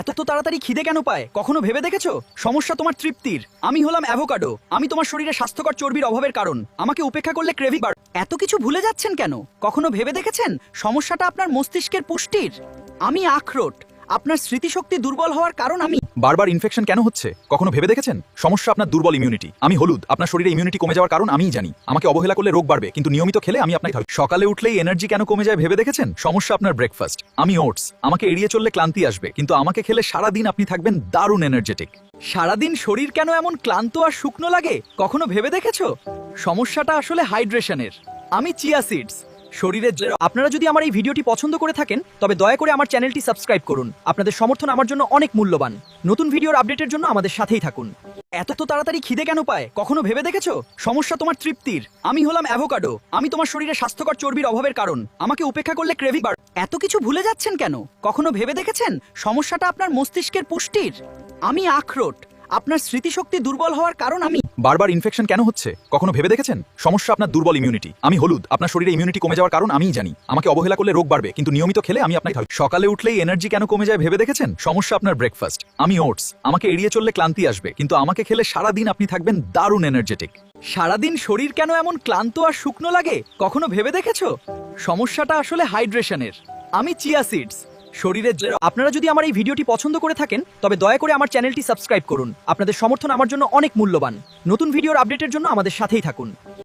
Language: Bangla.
এত তো তাড়াতাড়ি খিদে কেন পায় কখনো ভেবে দেখেছো? সমস্যা তোমার তৃপ্তির। আমি হলাম অ্যাভোকাডো। আমি তোমার শরীরে স্বাস্থ্যকর চর্বির অভাবের কারণ। আমাকে উপেক্ষা করলে ক্রেভিং বাড়ে। এত কিছু ভুলে যাচ্ছেন কেন? কখনো ভেবে দেখেছেন সমস্যাটা আপনার মস্তিষ্কের পুষ্টির? আমি আখরোট। আপনার স্মৃতিশক্তি দুর্বল হওয়ার কারণ আমি। বারবার ইনফেকশন কেন হচ্ছে কখনো ভেবে দেখেছেন? সমস্যা আপনার দুর্বল ইমিউনিটি। আমি হলুদ। আপনার শরীরে ইমিউনিটি কমে যাওয়ার কারণ আমিই জানি। আমাকে অবহেলা করলে রোগ বাড়বে, কিন্তু নিয়মিত খেলে আমি আপনাকে সকালে উঠলেই এনার্জি কেন কমে যায় ভেবে দেখেছেন? সমস্যা আপনার ব্রেকফাস্ট। আমি ওটস। আমাকে এড়িয়ে চললে ক্লান্তি আসবে, কিন্তু আমাকে খেলে সারা দিন আপনি থাকবেন দারুণ এনার্জেটিক। সারাদিন শরীর কেন এমন ক্লান্ত আর শুকনো লাগে কখনো ভেবে দেখেছো? সমস্যাটা আসলে হাইড্রেশনের। আমি চিয়া সিডস। শরীরের আপনারা যদি আমার এই ভিডিওটি পছন্দ করে থাকেন তবে দয়া করে আমার চ্যানেলটি সাবস্ক্রাইব করুন। আপনাদের সমর্থন আমার জন্য অনেক মূল্যবান। নতুন ভিডিওর আপডেটের জন্য আমাদের সাথেই থাকুন। এত তো তাড়াতাড়ি খিদে কেন পায় কখনো ভেবে দেখেছো? সমস্যা তোমার তৃপ্তির। আমি হলাম অ্যাভোকাডো। আমি তোমার শরীরে স্বাস্থ্যকর চর্বির অভাবের কারণ। আমাকে উপেক্ষা করলে ক্রেভিং বাড়ে। এত কিছু ভুলে যাচ্ছেন কেন? কখনো ভেবে দেখেছেন সমস্যাটা আপনার মস্তিষ্কের পুষ্টির? আমি আখরোট। আপনার স্মৃতিশক্তি দুর্বল হওয়ার কারণ আমি। বারবার ইনফেকশন কেন হচ্ছে কখনো ভেবে দেখেছেন? সমস্যা আপনার দুর্বল ইমিউনিটি। আমি হলুদ। আপনার শরীরে ইমিউনিটি কমে যাওয়ার কারণ আমিই জানি। আমাকে অবহেলা করলে রোগ বাড়বে, কিন্তু নিয়মিত খেলে আমি আপনাকে সকালে উঠলেই এনার্জি কেন কমে যায় ভেবে দেখেছেন? সমস্যা আপনার ব্রেকফাস্ট। আমি ওটস। আমাকে এড়িয়ে চললে ক্লান্তি আসবে, কিন্তু আমাকে খেলে সারা দিন আপনি থাকবেন দারুণ এনার্জেটিক। সারাদিন শরীর কেন এমন ক্লান্ত আর শুকনো লাগে কখনো ভেবে দেখেছো? সমস্যাটা আসলে হাইড্রেশনের। আমি চিয়া সিডস। শরীরের আপনারা যদি আমার এই ভিডিওটি পছন্দ করে থাকেন তবে দয়া করে আমার চ্যানেলটি সাবস্ক্রাইব করুন। আপনাদের সমর্থন আমার জন্য অনেক মূল্যবান। নতুন ভিডিওর আপডেটের জন্য আমাদের সাথেই থাকুন।